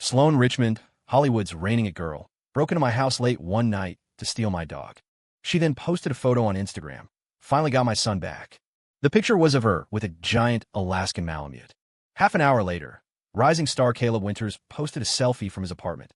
Sloan Richmond, Hollywood's reigning it girl, broke into my house late one night to steal my dog. She then posted a photo on Instagram. Finally got my son back. The picture was of her with a giant Alaskan Malamute. Half an hour later, rising star Caleb Winters posted a selfie from his apartment.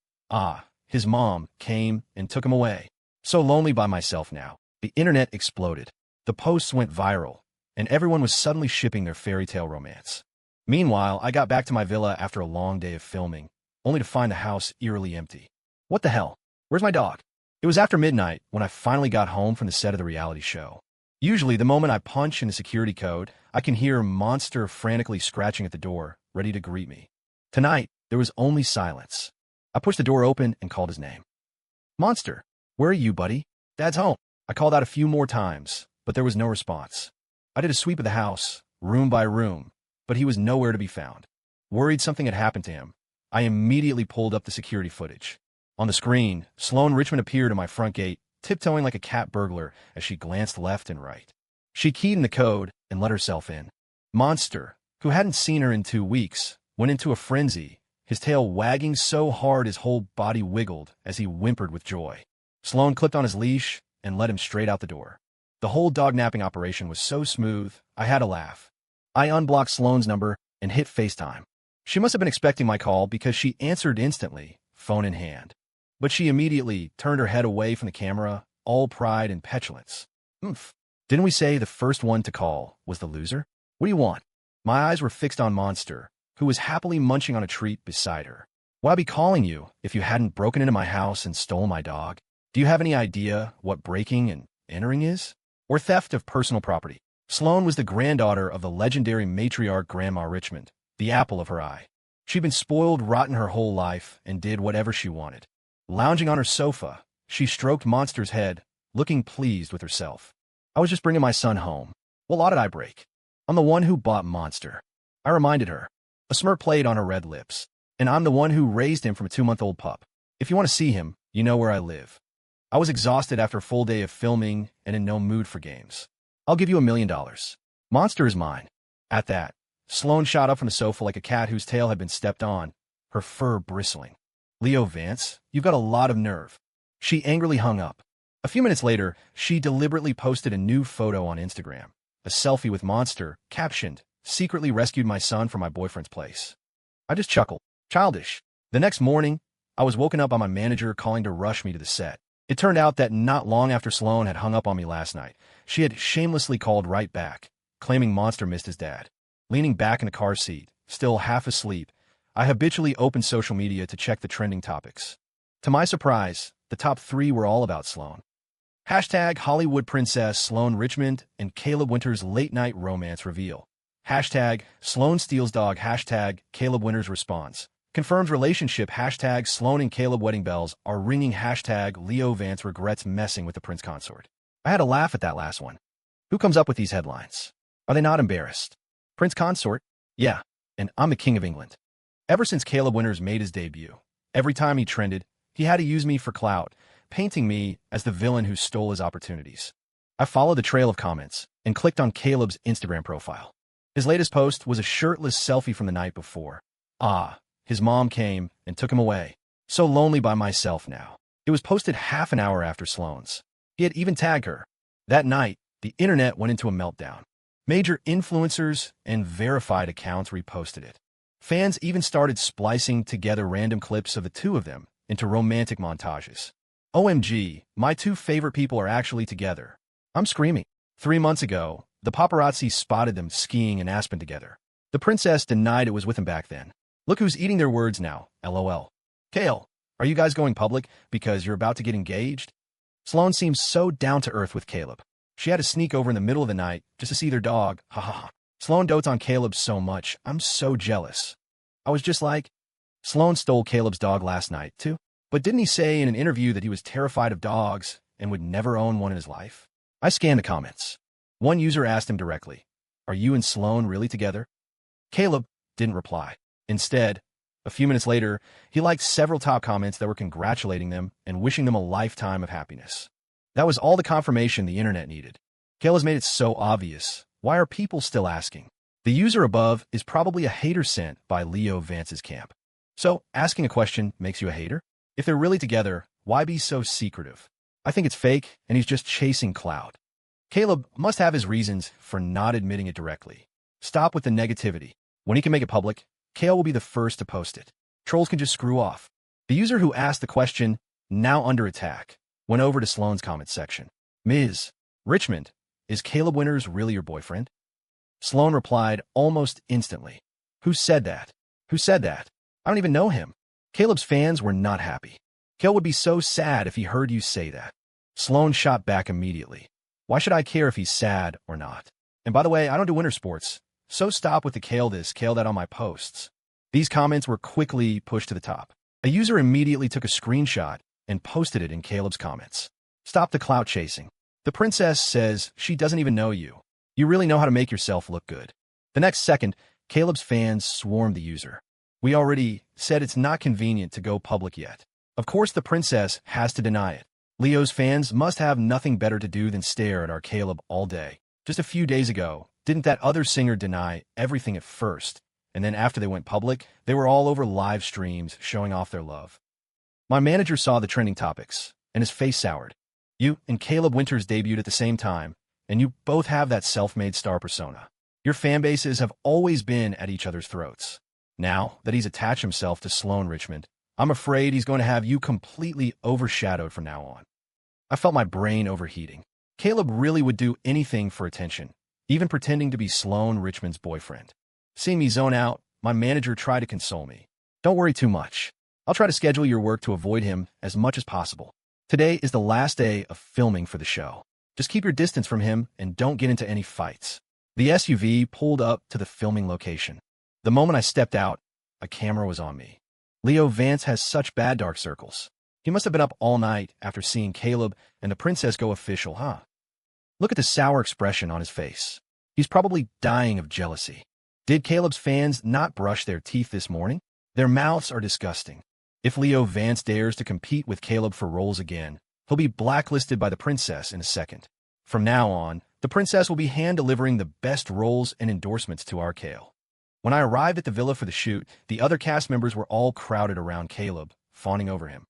His mom came and took him away. So lonely by myself now. The internet exploded. The posts went viral, and everyone was suddenly shipping their fairy tale romance. Meanwhile, I got back to my villa after a long day of filming, only to find the house eerily empty. What the hell? Where's my dog? It was after midnight when I finally got home from the set of the reality show. Usually, the moment I punch in the security code, I can hear Monster frantically scratching at the door, ready to greet me. Tonight, there was only silence. I pushed the door open and called his name. Monster, where are you, buddy? Dad's home. I called out a few more times, but there was no response. I did a sweep of the house, room by room, but he was nowhere to be found. Worried something had happened to him, I immediately pulled up the security footage. On the screen, Sloan Richmond appeared at my front gate, tiptoeing like a cat burglar as she glanced left and right. She keyed in the code and let herself in. Monster, who hadn't seen her in 2 weeks, went into a frenzy, his tail wagging so hard his whole body wiggled as he whimpered with joy. Sloan clipped on his leash and led him straight out the door. The whole dog napping operation was so smooth, I had to laugh. I unblocked Sloan's number and hit FaceTime. She must have been expecting my call because she answered instantly, phone in hand. But she immediately turned her head away from the camera, all pride and petulance. Didn't we say the first one to call was the loser? What do you want? My eyes were fixed on Monster, who was happily munching on a treat beside her. Why'd I be calling you if you hadn't broken into my house and stole my dog? Do you have any idea what breaking and entering is? Or theft of personal property? Sloan was the granddaughter of the legendary matriarch Grandma Richmond, the apple of her eye. She'd been spoiled rotten her whole life and did whatever she wanted. Lounging on her sofa, she stroked Monster's head, looking pleased with herself. I was just bringing my son home. What law did I break? I'm the one who bought Monster. I reminded her. A smirk played on her red lips. And I'm the one who raised him from a 2-month-old pup. If you want to see him, you know where I live. I was exhausted after a full day of filming and in no mood for games. I'll give you $1 million. Monster is mine. At that, Sloan shot up from the sofa like a cat whose tail had been stepped on, her fur bristling. Leo Vance, you've got a lot of nerve. She angrily hung up. A few minutes later, she deliberately posted a new photo on Instagram. A selfie with Monster, captioned, "Secretly rescued my son from my boyfriend's place." I just chuckled. Childish. The next morning, I was woken up by my manager calling to rush me to the set. It turned out that not long after Sloan had hung up on me last night, she had shamelessly called right back, claiming Monster missed his dad. Leaning back in the car seat, still half asleep, I habitually opened social media to check the trending topics. To my surprise, the top 3 were all about Sloan. Hashtag Hollywood Princess Sloan Richmond and Caleb Winters late night romance reveal. Hashtag Sloan steals dog. Hashtag Caleb Winters responds. Confirms relationship. Hashtag Sloan and Caleb wedding bells are ringing. Hashtag Leo Vance regrets messing with the prince consort. I had a laugh at that last one. Who comes up with these headlines? Are they not embarrassed? Prince consort? Yeah, and I'm the king of England. Ever since Caleb Winters made his debut, every time he trended, he had to use me for clout, painting me as the villain who stole his opportunities. I followed the trail of comments and clicked on Caleb's Instagram profile. His latest post was a shirtless selfie from the night before. His mom came and took him away. So lonely by myself now. It was posted half an hour after Sloan's. He had even tagged her. That night, the internet went into a meltdown. Major influencers and verified accounts reposted it. Fans even started splicing together random clips of the two of them into romantic montages. OMG, my 2 favorite people are actually together. I'm screaming. 3 months ago, the paparazzi spotted them skiing in Aspen together. The princess denied it was with him back then. Look who's eating their words now, LOL. Kale, are you guys going public because you're about to get engaged? Sloan seems so down to earth with Caleb. She had to sneak over in the middle of the night just to see their dog. Ha ha ha. Sloan dotes on Caleb so much. I'm so jealous. I was just like, Sloan stole Caleb's dog last night, too. But didn't he say in an interview that he was terrified of dogs and would never own one in his life? I scanned the comments. One user asked him directly, "Are you and Sloan really together?" Caleb didn't reply. Instead, a few minutes later, he liked several top comments that were congratulating them and wishing them a lifetime of happiness. That was all the confirmation the internet needed. Caleb's made it so obvious. Why are people still asking? The user above is probably a hater sent by Leo Vance's camp. So, asking a question makes you a hater? If they're really together, why be so secretive? I think it's fake, and he's just chasing clout. Caleb must have his reasons for not admitting it directly. Stop with the negativity. When he can make it public, Kale will be the first to post it. Trolls can just screw off. The user who asked the question, now under attack, went over to Sloan's comment section. Ms. Richmond, is Caleb Winters really your boyfriend? Sloan replied almost instantly. Who said that? Who said that? I don't even know him. Caleb's fans were not happy. Kale would be so sad if he heard you say that. Sloan shot back immediately. Why should I care if he's sad or not? And by the way, I don't do winter sports, so stop with the Kale this, Kale that on my posts. These comments were quickly pushed to the top. A user immediately took a screenshot and posted it in Caleb's comments. Stop the clout chasing. The princess says she doesn't even know you. You really know how to make yourself look good. The next second, Caleb's fans swarmed the user. We already said it's not convenient to go public yet. Of course, the princess has to deny it. Leo's fans must have nothing better to do than stare at our Caleb all day. Just a few days ago, didn't that other singer deny everything at first? And then after they went public, they were all over live streams showing off their love. My manager saw the trending topics, and his face soured. You and Caleb Winters debuted at the same time, and you both have that self-made star persona. Your fan bases have always been at each other's throats. Now that he's attached himself to Sloan Richmond, I'm afraid he's going to have you completely overshadowed from now on. I felt my brain overheating. Caleb really would do anything for attention, even pretending to be Sloan Richmond's boyfriend. Seeing me zone out, my manager tried to console me. Don't worry too much. I'll try to schedule your work to avoid him as much as possible. Today is the last day of filming for the show. Just keep your distance from him and don't get into any fights. The SUV pulled up to the filming location. The moment I stepped out, a camera was on me. Leo Vance has such bad dark circles. He must have been up all night after seeing Caleb and the princess go official, huh? Look at the sour expression on his face. He's probably dying of jealousy. Did Caleb's fans not brush their teeth this morning? Their mouths are disgusting. If Leo Vance dares to compete with Caleb for roles again, he'll be blacklisted by the princess in a second. From now on, the princess will be hand-delivering the best roles and endorsements to our Kale. When I arrived at the villa for the shoot, the other cast members were all crowded around Caleb, fawning over him.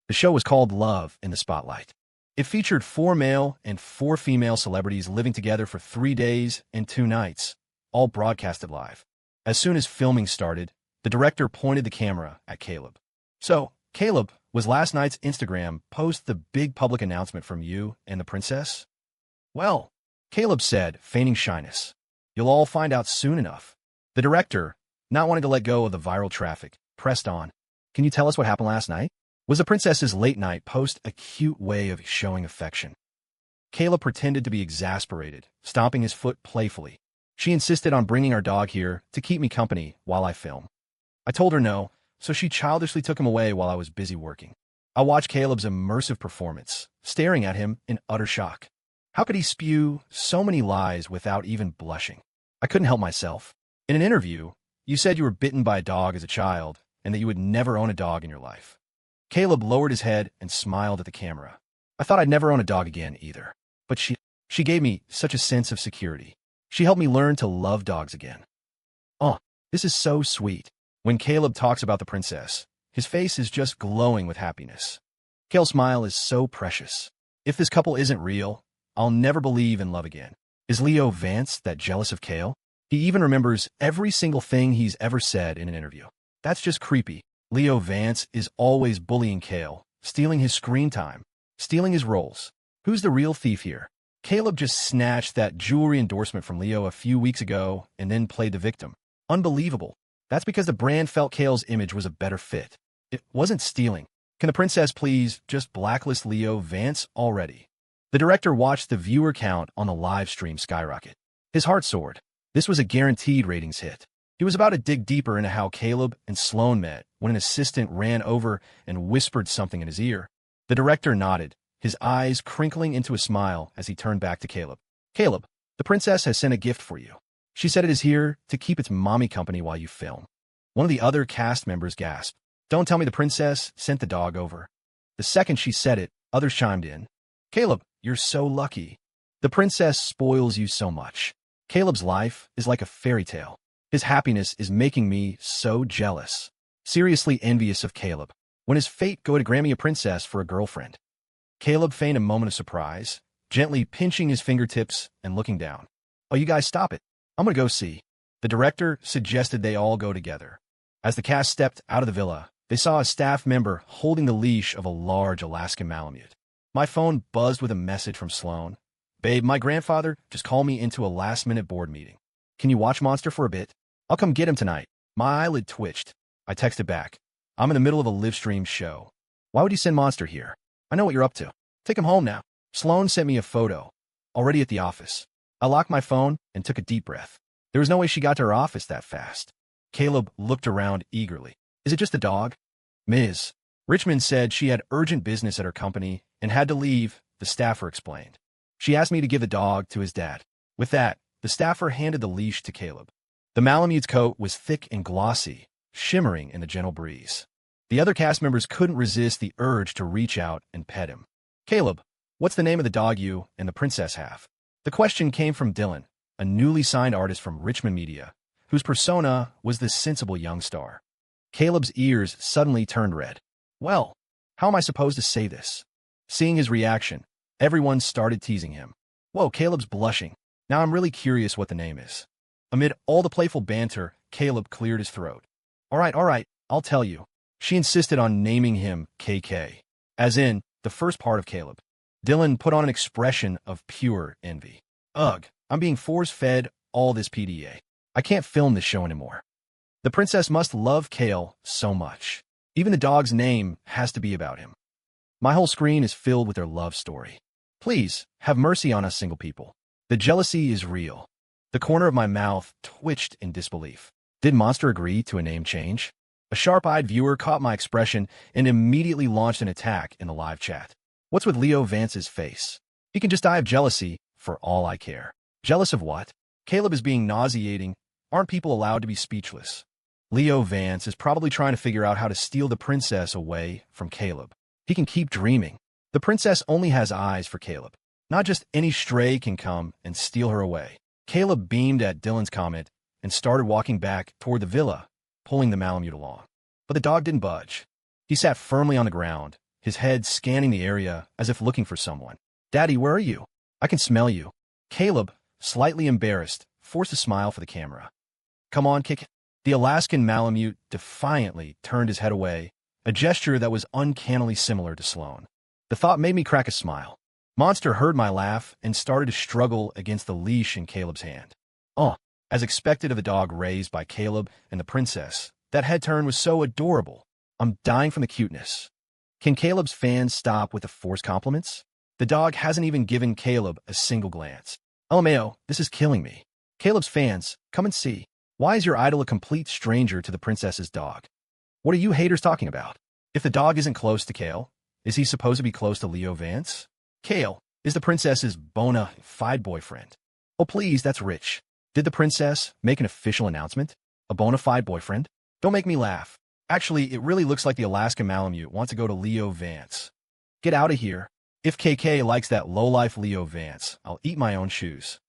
The show was called Love in the Spotlight. It featured 4 male and 4 female celebrities living together for 3 days and 2 nights, all broadcasted live. As soon as filming started, the director pointed the camera at Caleb. So, Caleb, was last night's Instagram post the big public announcement from you and the princess? Well, Caleb said, feigning shyness. You'll all find out soon enough. The director, not wanting to let go of the viral traffic, pressed on. Can you tell us what happened last night? Was the princess's late-night post a cute way of showing affection? Caleb pretended to be exasperated, stomping his foot playfully. She insisted on bringing our dog here to keep me company while I film. I told her no, so she childishly took him away while I was busy working. I watched Caleb's immersive performance, staring at him in utter shock. How could he spew so many lies without even blushing? I couldn't help myself. In an interview, you said you were bitten by a dog as a child and that you would never own a dog in your life. Caleb lowered his head and smiled at the camera. I thought I'd never own a dog again either, but she gave me such a sense of security. She helped me learn to love dogs again. Oh, this is so sweet. When Caleb talks about the princess, his face is just glowing with happiness. Kale's smile is so precious. If this couple isn't real, I'll never believe in love again. Is Leo Vance that jealous of Kale? He even remembers every single thing he's ever said in an interview. That's just creepy. Leo Vance is always bullying Kale, stealing his screen time, stealing his roles. Who's the real thief here? Caleb just snatched that jewelry endorsement from Leo a few weeks ago and then played the victim. Unbelievable. That's because the brand felt Kale's image was a better fit. It wasn't stealing. Can the princess please just blacklist Leo Vance already? The director watched the viewer count on the live stream skyrocket. His heart soared. This was a guaranteed ratings hit. He was about to dig deeper into how Caleb and Sloan met when an assistant ran over and whispered something in his ear. The director nodded, his eyes crinkling into a smile as he turned back to Caleb. Caleb, the princess has sent a gift for you. She said it is here to keep its mommy company while you film. One of the other cast members gasped. Don't tell me the princess sent the dog over. The second she said it, others chimed in. Caleb, you're so lucky. The princess spoils you so much. Caleb's life is like a fairy tale. His happiness is making me so jealous. seriously envious of Caleb. When his fate go to Grammy a princess for a girlfriend? Caleb feigned a moment of surprise, gently pinching his fingertips and looking down. Oh, you guys stop it. I'm gonna go see. The director suggested they all go together. As the cast stepped out of the villa, they saw a staff member holding the leash of a large Alaskan Malamute. My phone buzzed with a message from Sloan. Babe, my grandfather just called me into a last-minute board meeting. Can you watch Monster for a bit? I'll come get him tonight. My eyelid twitched. I texted back. I'm in the middle of a live-stream show. Why would you send Monster here? I know what you're up to. Take him home now. Sloan sent me a photo. Already at the office. I locked my phone and took a deep breath. There was no way she got to her office that fast. Caleb looked around eagerly. Is it just the dog? Ms. Richmond said she had urgent business at her company and had to leave, the staffer explained. She asked me to give the dog to his dad. With that, the staffer handed the leash to Caleb. The Malamute's coat was thick and glossy, shimmering in the gentle breeze. The other cast members couldn't resist the urge to reach out and pet him. Caleb, what's the name of the dog you and the princess have? The question came from Dylan, a newly signed artist from Richmond Media, whose persona was this sensible young star. Caleb's ears suddenly turned red. Well, how am I supposed to say this? Seeing his reaction, everyone started teasing him. Whoa, Caleb's blushing. Now I'm really curious what the name is. Amid all the playful banter, Caleb cleared his throat. All right, I'll tell you. She insisted on naming him KK, as in the first part of Caleb. Dylan put on an expression of pure envy. Ugh, I'm being force-fed all this PDA. I can't film this show anymore. The princess must love Kale so much. Even the dog's name has to be about him. My whole screen is filled with their love story. Please, have mercy on us single people. The jealousy is real. The corner of my mouth twitched in disbelief. Did Monster agree to a name change? A sharp-eyed viewer caught my expression and immediately launched an attack in the live chat. What's with Leo Vance's face? He can just die of jealousy for all I care. Jealous of what? Caleb is being nauseating. Aren't people allowed to be speechless? Leo Vance is probably trying to figure out how to steal the princess away from Caleb. He can keep dreaming. The princess only has eyes for Caleb. Not just any stray can come and steal her away. Caleb beamed at Dylan's comment and started walking back toward the villa, pulling the Malamute along. But the dog didn't budge. He sat firmly on the ground, his head scanning the area as if looking for someone. Daddy, where are you? I can smell you. Caleb, slightly embarrassed, forced a smile for the camera. Come on, kick it. The Alaskan Malamute defiantly turned his head away, a gesture that was uncannily similar to Sloan. The thought made me crack a smile. Monster heard my laugh and started to struggle against the leash in Caleb's hand. As expected of the dog raised by Caleb and the princess, that head turn was so adorable. I'm dying from the cuteness. Can Caleb's fans stop with the forced compliments? The dog hasn't even given Caleb a single glance. LMAO, this is killing me. Caleb's fans, come and see. Why is your idol a complete stranger to the princess's dog? What are you haters talking about? If the dog isn't close to Kale, is he supposed to be close to Leo Vance? Kale is the princess's bona fide boyfriend. Oh please, that's rich. Did the princess make an official announcement? A bona fide boyfriend? Don't make me laugh. Actually, it really looks like the Alaska Malamute wants to go to Leo Vance. Get out of here. If KK likes that lowlife Leo Vance, I'll eat my own shoes.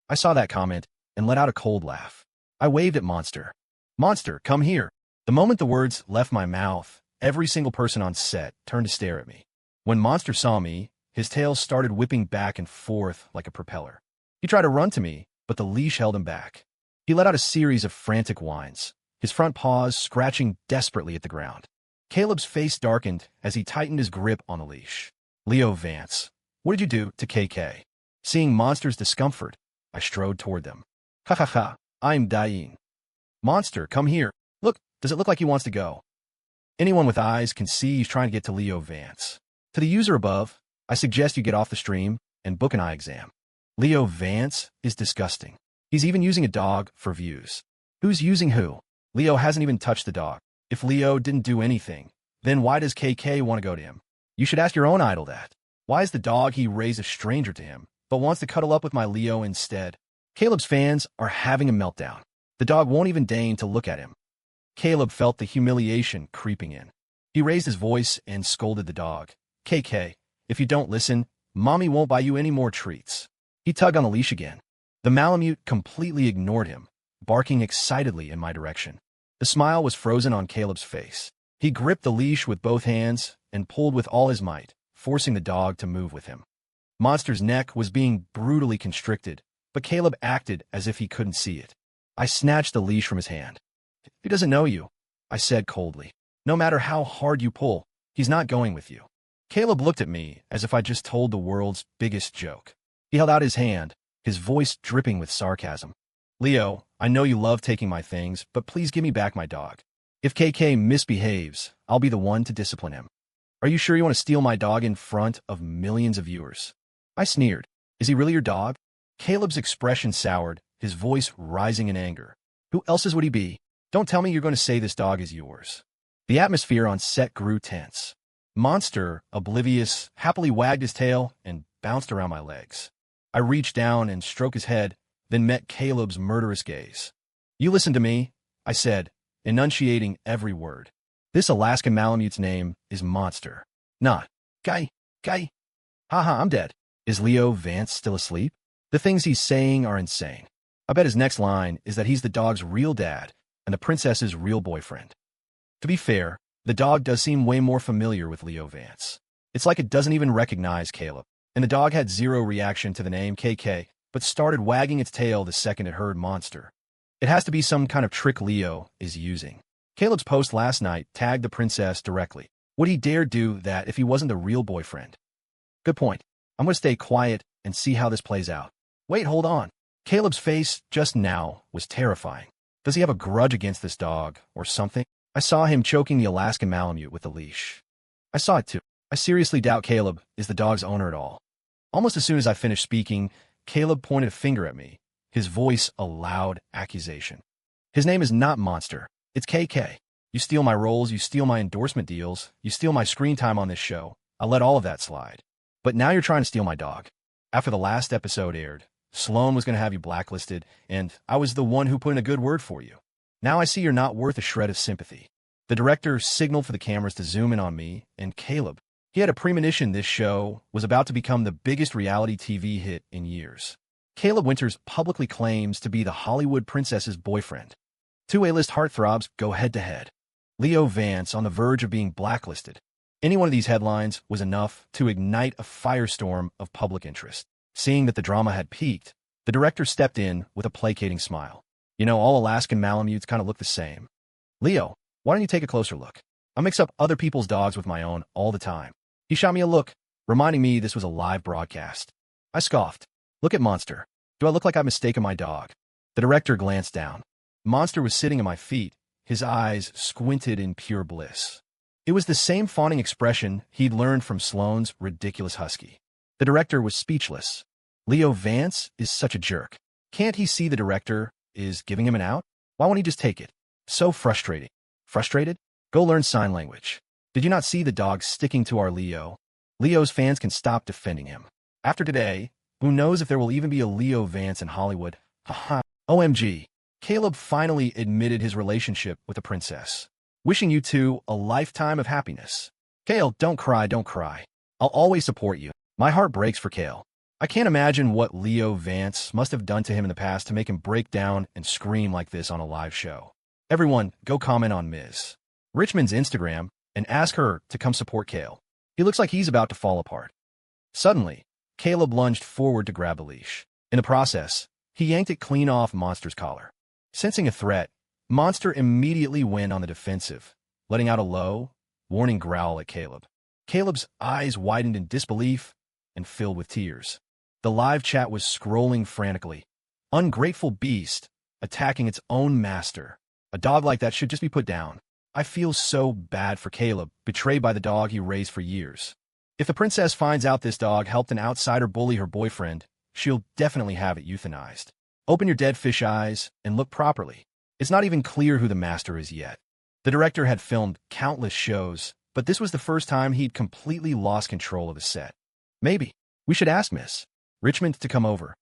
I saw that comment and let out a cold laugh. I waved at Monster. Monster, come here. The moment the words left my mouth, every single person on set turned to stare at me. When Monster saw me, his tail started whipping back and forth like a propeller. He tried to run to me, but the leash held him back. He let out a series of frantic whines, his front paws scratching desperately at the ground. Caleb's face darkened as he tightened his grip on the leash. Leo Vance, what did you do to KK? Seeing Monster's discomfort, I strode toward them. Ha ha ha, I'm dying. Monster, come here. Look, does it look like he wants to go? Anyone with eyes can see he's trying to get to Leo Vance. To the user above, I suggest you get off the stream and book an eye exam. Leo Vance is disgusting. He's even using a dog for views. Who's using who? Leo hasn't even touched the dog. If Leo didn't do anything, then why does KK want to go to him? You should ask your own idol that. Why is the dog he raised a stranger to him, but wants to cuddle up with my Leo instead? Caleb's fans are having a meltdown. The dog won't even deign to look at him. Caleb felt the humiliation creeping in. He raised his voice and scolded the dog. KK, if you don't listen, Mommy won't buy you any more treats. He tugged on the leash again. The Malamute completely ignored him, barking excitedly in my direction. The smile was frozen on Caleb's face. He gripped the leash with both hands and pulled with all his might, forcing the dog to move with him. Monster's neck was being brutally constricted, but Caleb acted as if he couldn't see it. I snatched the leash from his hand. "He doesn't know you," I said coldly. "No matter how hard you pull, he's not going with you." Caleb looked at me as if I just told the world's biggest joke. He held out his hand, his voice dripping with sarcasm. "Leo, I know you love taking my things, but please give me back my dog. If KK misbehaves, I'll be the one to discipline him." "Are you sure you want to steal my dog in front of millions of viewers?" I sneered. "Is he really your dog?" Caleb's expression soured, his voice rising in anger. "Who else's would he be? Don't tell me you're going to say this dog is yours." The atmosphere on set grew tense. Monster, oblivious, happily wagged his tail and bounced around my legs. I reached down and stroked his head, then met Caleb's murderous gaze. "You listen to me," I said, enunciating every word. "This Alaskan Malamute's name is Monster, not Guy. Haha, I'm dead. Is Leo Vance still asleep? The things he's saying are insane. I bet his next line is that he's the dog's real dad and the princess's real boyfriend." To be fair, the dog does seem way more familiar with Leo Vance. It's like it doesn't even recognize Caleb, and the dog had zero reaction to the name KK, but started wagging its tail the second it heard Monster. It has to be some kind of trick Leo is using. Caleb's post last night tagged the princess directly. Would he dare do that if he wasn't the real boyfriend? Good point. I'm going to stay quiet and see how this plays out. Wait, hold on. Caleb's face just now was terrifying. Does he have a grudge against this dog or something? I saw him choking the Alaskan Malamute with the leash. I saw it too. I seriously doubt Caleb is the dog's owner at all. Almost as soon as I finished speaking, Caleb pointed a finger at me, his voice a loud accusation. "His name is not Monster. It's KK. You steal my roles, you steal my endorsement deals, you steal my screen time on this show. I'll let all of that slide. But now you're trying to steal my dog. After the last episode aired, Sloan was going to have you blacklisted, and I was the one who put in a good word for you. Now I see you're not worth a shred of sympathy." The director signaled for the cameras to zoom in on me and Caleb. He had a premonition this show was about to become the biggest reality TV hit in years. Caleb Winters publicly claims to be the Hollywood princess's boyfriend. Two A-list heartthrobs go head-to-head. Leo Vance on the verge of being blacklisted. Any one of these headlines was enough to ignite a firestorm of public interest. Seeing that the drama had peaked, the director stepped in with a placating smile. "You know, all Alaskan Malamutes kind of look the same. Leo, why don't you take a closer look? I mix up other people's dogs with my own all the time." He shot me a look, reminding me this was a live broadcast. I scoffed. "Look at Monster. Do I look like I've mistaken my dog?" The director glanced down. Monster was sitting at my feet, his eyes squinted in pure bliss. It was the same fawning expression he'd learned from Sloan's ridiculous husky. The director was speechless. Leo Vance is such a jerk. Can't he see the director is giving him an out? Why won't he just take it? So frustrating. Frustrated? Go learn sign language. Did you not see the dog sticking to our Leo? Leo's fans can stop defending him. After today, who knows if there will even be a Leo Vance in Hollywood? Haha. OMG. Caleb finally admitted his relationship with the princess. Wishing you two a lifetime of happiness. Kale, don't cry, don't cry. I'll always support you. My heart breaks for Kale. I can't imagine what Leo Vance must have done to him in the past to make him break down and scream like this on a live show. Everyone, go comment on Ms. Richmond's Instagram and ask her to come support Kale. He looks like he's about to fall apart. Suddenly, Caleb lunged forward to grab the leash. In the process, he yanked it clean off Monster's collar. Sensing a threat, Monster immediately went on the defensive, letting out a low, warning growl at Caleb. Caleb's eyes widened in disbelief and filled with tears. The live chat was scrolling frantically. Ungrateful beast, attacking its own master. A dog like that should just be put down. I feel so bad for Caleb, betrayed by the dog he raised for years. If the princess finds out this dog helped an outsider bully her boyfriend, she'll definitely have it euthanized. Open your dead fish eyes and look properly. It's not even clear who the master is yet. The director had filmed countless shows, but this was the first time he'd completely lost control of the set. Maybe we should ask Miss Richmond to come over.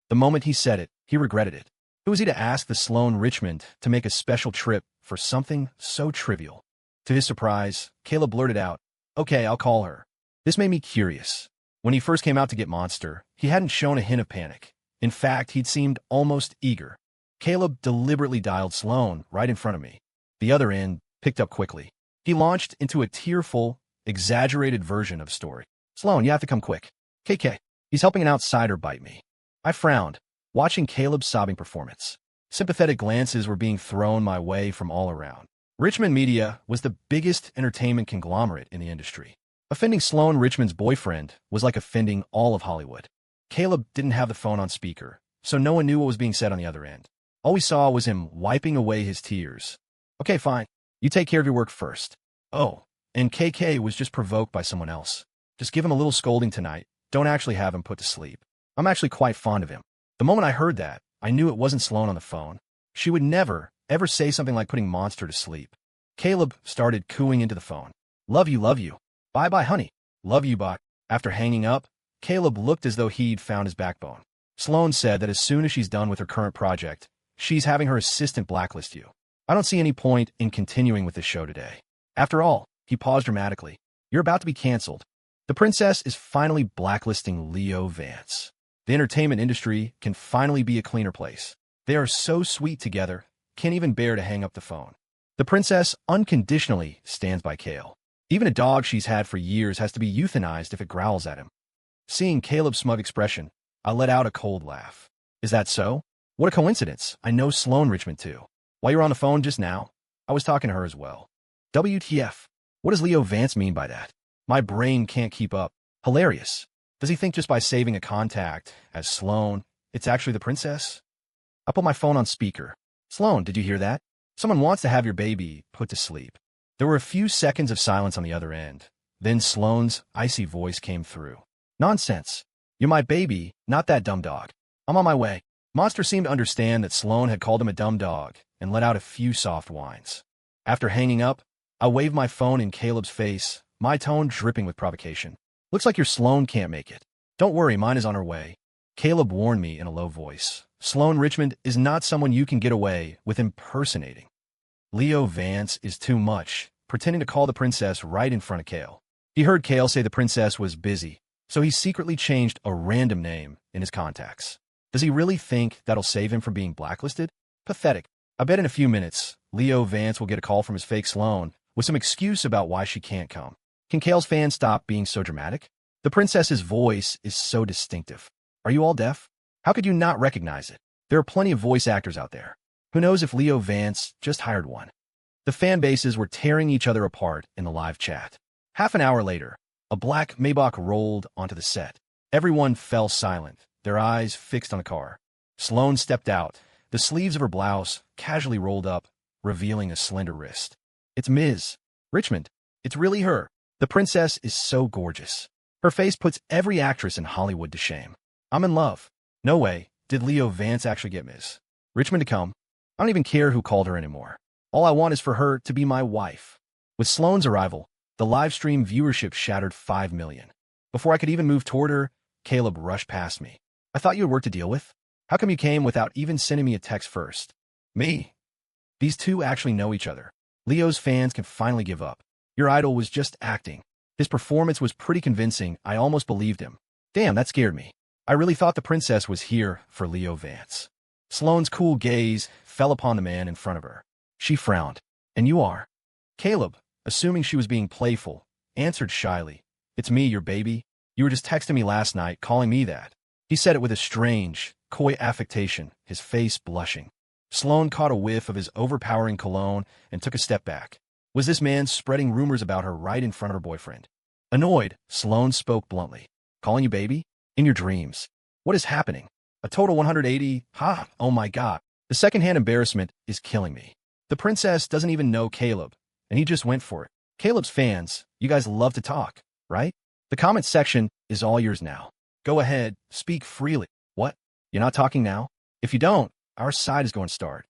The moment he said it, he regretted it. Who was he to ask the Sloan Richmond to make a special trip for something so trivial? To his surprise, Caleb blurted out, "Okay, I'll call her." This made me curious. When he first came out to get Monster, he hadn't shown a hint of panic. In fact, he'd seemed almost eager. Caleb deliberately dialed Sloan right in front of me. The other end picked up quickly. He launched into a tearful, exaggerated version of story. Sloan, you have to come quick. KK, he's helping an outsider bite me. I frowned, watching Caleb's sobbing performance. Sympathetic glances were being thrown my way from all around. Richmond Media was the biggest entertainment conglomerate in the industry. Offending Sloan, Richmond's boyfriend, was like offending all of Hollywood. Caleb didn't have the phone on speaker, so no one knew what was being said on the other end. All we saw was him wiping away his tears. Okay, fine. You take care of your work first. Oh, and KK was just provoked by someone else. Just give him a little scolding tonight. Don't actually have him put to sleep. I'm actually quite fond of him. The moment I heard that, I knew it wasn't Sloan on the phone. She would never, ever say something like putting Monster to sleep. Caleb started cooing into the phone. Love you, love you. Bye-bye, honey. Love you, bye. After hanging up, Caleb looked as though he'd found his backbone. Sloan said that as soon as she's done with her current project, she's having her assistant blacklist you. I don't see any point in continuing with this show today. After all, he paused dramatically. You're about to be canceled. The princess is finally blacklisting Leo Vance. The entertainment industry can finally be a cleaner place. They are so sweet together, can't even bear to hang up the phone. The princess unconditionally stands by Cale. Even a dog she's had for years has to be euthanized if it growls at him. Seeing Caleb's smug expression, I let out a cold laugh. Is that so? What a coincidence. I know Sloan Richmond too. While you were on the phone just now, I was talking to her as well. WTF? What does Leo Vance mean by that? My brain can't keep up. Hilarious. Does he think just by saving a contact as Sloan, it's actually the princess? I put my phone on speaker. Sloan, did you hear that? Someone wants to have your baby put to sleep. There were a few seconds of silence on the other end. Then Sloan's icy voice came through. Nonsense. You're my baby, not that dumb dog. I'm on my way. Monster seemed to understand that Sloan had called him a dumb dog and let out a few soft whines. After hanging up, I waved my phone in Caleb's face, my tone dripping with provocation. Looks like your Sloan can't make it. Don't worry, mine is on her way. Caleb warned me in a low voice. Sloan Richmond is not someone you can get away with impersonating. Leo Vance is too much, pretending to call the princess right in front of Cale. He heard Cale say the princess was busy, so he secretly changed a random name in his contacts. Does he really think that'll save him from being blacklisted? Pathetic. I bet in a few minutes, Leo Vance will get a call from his fake Sloan with some excuse about why she can't come. Can Cale's fans stop being so dramatic? The princess's voice is so distinctive. Are you all deaf? How could you not recognize it? There are plenty of voice actors out there. Who knows if Leo Vance just hired one? The fan bases were tearing each other apart in the live chat. Half an hour later, a black Maybach rolled onto the set. Everyone fell silent, their eyes fixed on the car. Sloan stepped out, the sleeves of her blouse casually rolled up, revealing a slender wrist. It's Ms. Richmond. It's really her. The princess is so gorgeous. Her face puts every actress in Hollywood to shame. I'm in love. No way did Leo Vance actually get Ms. Richmond to come. I don't even care who called her anymore. All I want is for her to be my wife. With Sloan's arrival, the live stream viewership shattered 5 million. Before I could even move toward her, Caleb rushed past me. I thought you had work to deal with. How come you came without even sending me a text first? Me? These two actually know each other. Leo's fans can finally give up. Your idol was just acting. His performance was pretty convincing. I almost believed him. Damn, that scared me. I really thought the princess was here for Leo Vance. Sloan's cool gaze fell upon the man in front of her. She frowned. And you are? Caleb, assuming she was being playful, answered shyly. It's me, your baby. You were just texting me last night, calling me that. He said it with a strange, coy affectation, his face blushing. Sloan caught a whiff of his overpowering cologne and took a step back. Was this man spreading rumors about her right in front of her boyfriend? Annoyed, Sloan spoke bluntly. Calling you baby? In your dreams. What is happening? A total 180? Ha! Oh my god. The secondhand embarrassment is killing me. The princess doesn't even know Caleb, and he just went for it. Caleb's fans, you guys love to talk, right? The comment section is all yours now. Go ahead, speak freely. What? You're not talking now? If you don't, our side is going to start.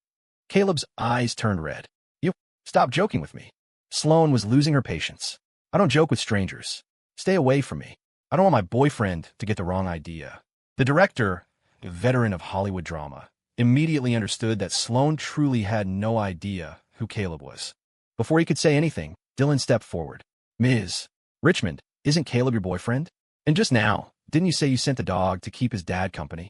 Caleb's eyes turned red. You, stop joking with me. Sloan was losing her patience. I don't joke with strangers. Stay away from me. I don't want my boyfriend to get the wrong idea. The director, a veteran of Hollywood drama, immediately understood that Sloan truly had no idea who Caleb was. Before he could say anything, Dylan stepped forward. Ms. Richmond, isn't Caleb your boyfriend? And just now, didn't you say you sent the dog to keep his dad company?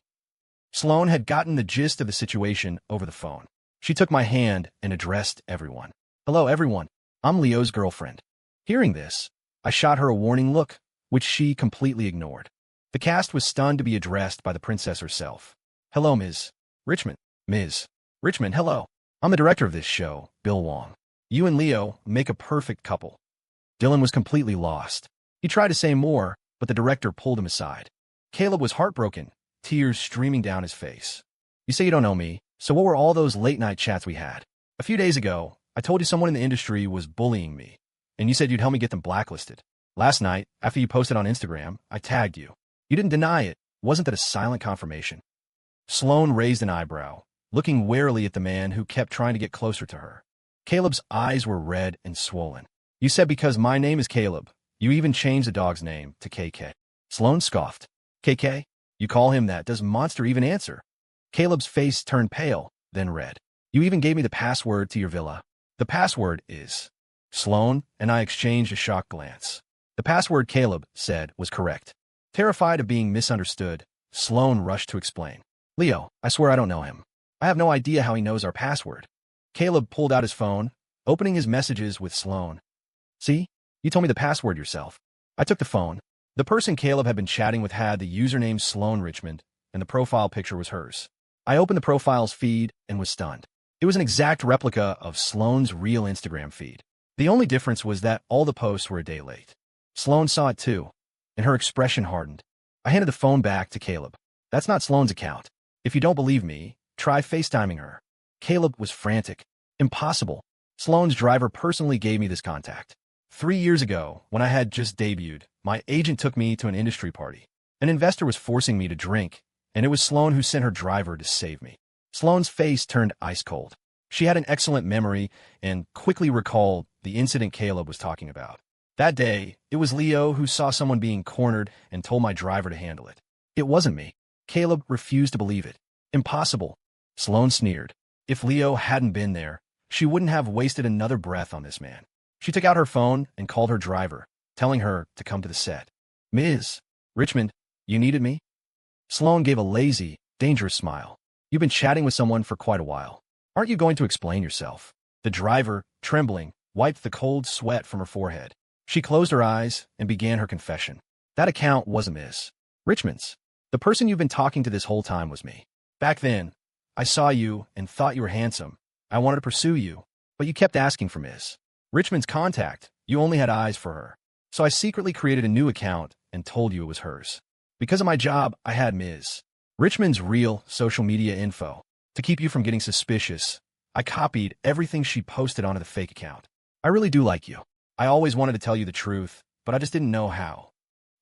Sloan had gotten the gist of the situation over the phone. She took my hand and addressed everyone. Hello, everyone. I'm Leo's girlfriend. Hearing this, I shot her a warning look, which she completely ignored. The cast was stunned to be addressed by the princess herself. Hello, Ms. Richmond. Ms. Richmond, hello. I'm the director of this show, Bill Wong. You and Leo make a perfect couple. Dylan was completely lost. He tried to say more, but the director pulled him aside. Caleb was heartbroken, tears streaming down his face. You say you don't know me, so what were all those late-night chats we had? A few days ago, I told you someone in the industry was bullying me, and you said you'd help me get them blacklisted. Last night, after you posted on Instagram, I tagged you. You didn't deny it. Wasn't that a silent confirmation? Sloan raised an eyebrow, looking warily at the man who kept trying to get closer to her. Caleb's eyes were red and swollen. You said because my name is Caleb, you even changed the dog's name to KK. Sloan scoffed. KK? You call him that? Does Monster even answer? Caleb's face turned pale, then red. You even gave me the password to your villa. The password is... Sloan and I exchanged a shocked glance. The password, Caleb said, was correct. Terrified of being misunderstood, Sloan rushed to explain. Leo, I swear I don't know him. I have no idea how he knows our password. Caleb pulled out his phone, opening his messages with Sloan. See? You told me the password yourself. I took the phone. The person Caleb had been chatting with had the username Sloan Richmond, and the profile picture was hers. I opened the profile's feed and was stunned. It was an exact replica of Sloan's real Instagram feed. The only difference was that all the posts were a day late. Sloan saw it too, and her expression hardened. I handed the phone back to Caleb. That's not Sloan's account. If you don't believe me, try FaceTiming her. Caleb was frantic. Impossible. Sloan's driver personally gave me this contact. 3 years ago, when I had just debuted, my agent took me to an industry party. An investor was forcing me to drink, and it was Sloan who sent her driver to save me. Sloan's face turned ice cold. She had an excellent memory and quickly recalled the incident Caleb was talking about. That day, it was Leo who saw someone being cornered and told my driver to handle it. It wasn't me. Caleb refused to believe it. Impossible. Sloan sneered. If Leo hadn't been there, she wouldn't have wasted another breath on this man. She took out her phone and called her driver, telling her to come to the set. Ms. Richmond, you needed me? Sloan gave a lazy, dangerous smile. You've been chatting with someone for quite a while. Aren't you going to explain yourself? The driver, trembling, wiped the cold sweat from her forehead. She closed her eyes and began her confession. That account wasn't Ms. Richmond's. The person you've been talking to this whole time was me. Back then, I saw you and thought you were handsome. I wanted to pursue you, but you kept asking for Ms. Richmond's contact. You only had eyes for her. So I secretly created a new account and told you it was hers. Because of my job, I had Ms. Richmond's real social media info. To keep you from getting suspicious, I copied everything she posted onto the fake account. I really do like you. I always wanted to tell you the truth, but I just didn't know how.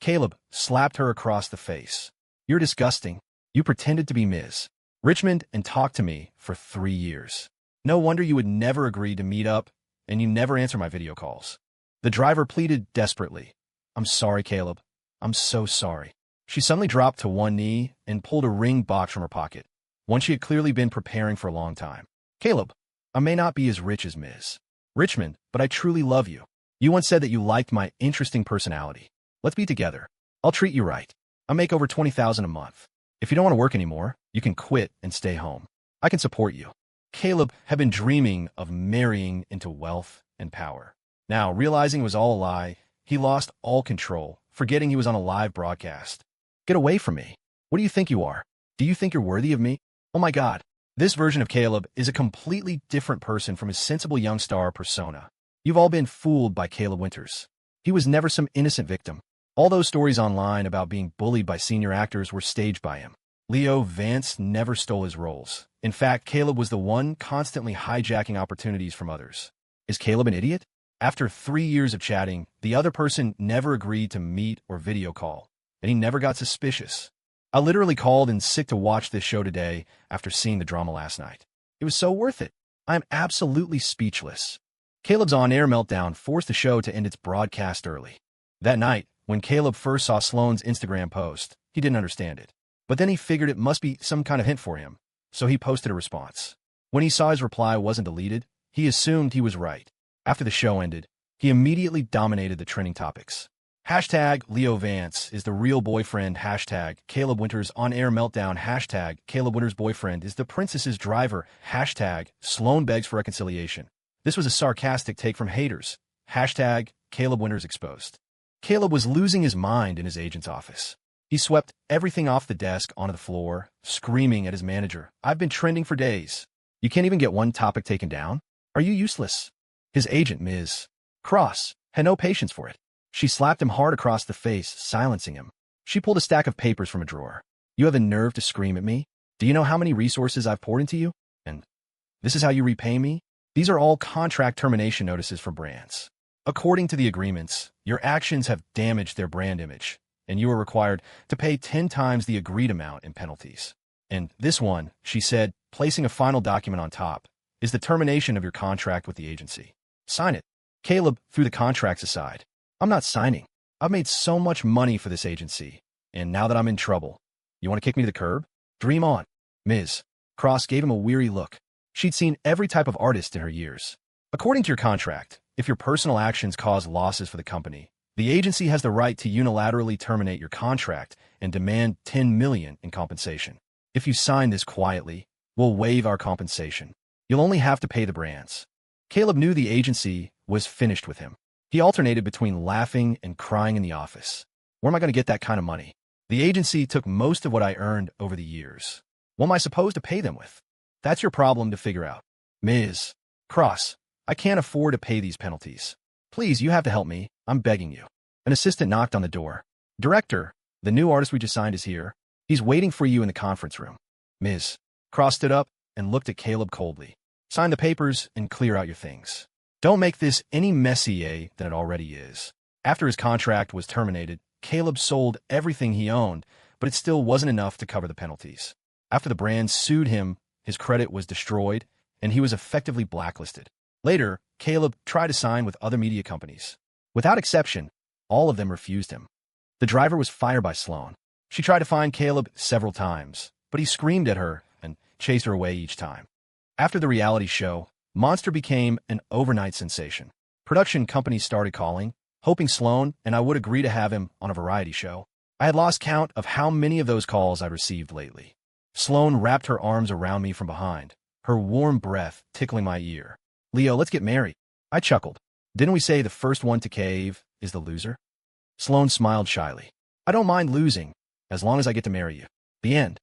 Caleb slapped her across the face. You're disgusting. You pretended to be Ms. Richmond and talked to me for 3 years. No wonder you would never agree to meet up, and you never answer my video calls. The driver pleaded desperately. I'm sorry, Caleb. I'm so sorry. She suddenly dropped to one knee and pulled a ring box from her pocket, one she had clearly been preparing for a long time. Caleb, I may not be as rich as Ms. Richmond, but I truly love you. You once said that you liked my interesting personality. Let's be together. I'll treat you right. I make over $20,000 a month. If you don't want to work anymore, you can quit and stay home. I can support you. Caleb had been dreaming of marrying into wealth and power. Now, realizing it was all a lie, he lost all control, forgetting he was on a live broadcast. Get away from me. What do you think you are? Do you think you're worthy of me? Oh my God. This version of Caleb is a completely different person from his sensible young star persona. You've all been fooled by Caleb Winters. He was never some innocent victim. All those stories online about being bullied by senior actors were staged by him. Leo Vance never stole his roles. In fact, Caleb was the one constantly hijacking opportunities from others. Is Caleb an idiot? After 3 years of chatting, the other person never agreed to meet or video call, and he never got suspicious. I literally called in sick to watch this show today after seeing the drama last night. It was so worth it. I am absolutely speechless. Caleb's on-air meltdown forced the show to end its broadcast early. That night, when Caleb first saw Sloan's Instagram post, he didn't understand it. But then he figured it must be some kind of hint for him, so he posted a response. When he saw his reply wasn't deleted, he assumed he was right. After the show ended, he immediately dominated the trending topics. Hashtag Leo Vance is the real boyfriend. Hashtag Caleb Winters on-air meltdown. Hashtag Caleb Winters boyfriend is the princess's driver. Hashtag Sloan begs for reconciliation. This was a sarcastic take from haters. Hashtag Caleb Winters exposed. Caleb was losing his mind in his agent's office. He swept everything off the desk onto the floor, screaming at his manager, "I've been trending for days. You can't even get one topic taken down? Are you useless?" His agent, Ms. Cross, had no patience for it. She slapped him hard across the face, silencing him. She pulled a stack of papers from a drawer. "You have the nerve to scream at me? Do you know how many resources I've poured into you? And this is how you repay me?" These are all contract termination notices for brands. According to the agreements, your actions have damaged their brand image, and you are required to pay 10 times the agreed amount in penalties. And this one, she said, placing a final document on top, is the termination of your contract with the agency. Sign it. Caleb threw the contracts aside. "I'm not signing. I've made so much money for this agency, and now that I'm in trouble, you want to kick me to the curb? Dream on." Ms. Cross gave him a weary look. She'd seen every type of artist in her years. According to your contract, if your personal actions cause losses for the company, the agency has the right to unilaterally terminate your contract and demand $10 million in compensation. If you sign this quietly, we'll waive our compensation. You'll only have to pay the brands. Caleb knew the agency was finished with him. He alternated between laughing and crying in the office. Where am I going to get that kind of money? The agency took most of what I earned over the years. What am I supposed to pay them with? That's your problem to figure out. Ms. Cross, I can't afford to pay these penalties. Please, you have to help me. I'm begging you. An assistant knocked on the door. "Director, the new artist we just signed is here. He's waiting for you in the conference room." Ms. Cross stood up and looked at Caleb coldly. "Sign the papers and clear out your things. Don't make this any messier than it already is." After his contract was terminated, Caleb sold everything he owned, but it still wasn't enough to cover the penalties. After the brand sued him, his credit was destroyed, and he was effectively blacklisted. Later, Caleb tried to sign with other media companies. Without exception, all of them refused him. The driver was fired by Sloan. She tried to find Caleb several times, but he screamed at her and chased her away each time. After the reality show, Monster became an overnight sensation. Production companies started calling, hoping Sloan and I would agree to have him on a variety show. I had lost count of how many of those calls I'd received lately. Sloan wrapped her arms around me from behind, her warm breath tickling my ear. "Leo, let's get married." I chuckled. "Didn't we say the first one to cave is the loser?" Sloan smiled shyly. "I don't mind losing, as long as I get to marry you." The end.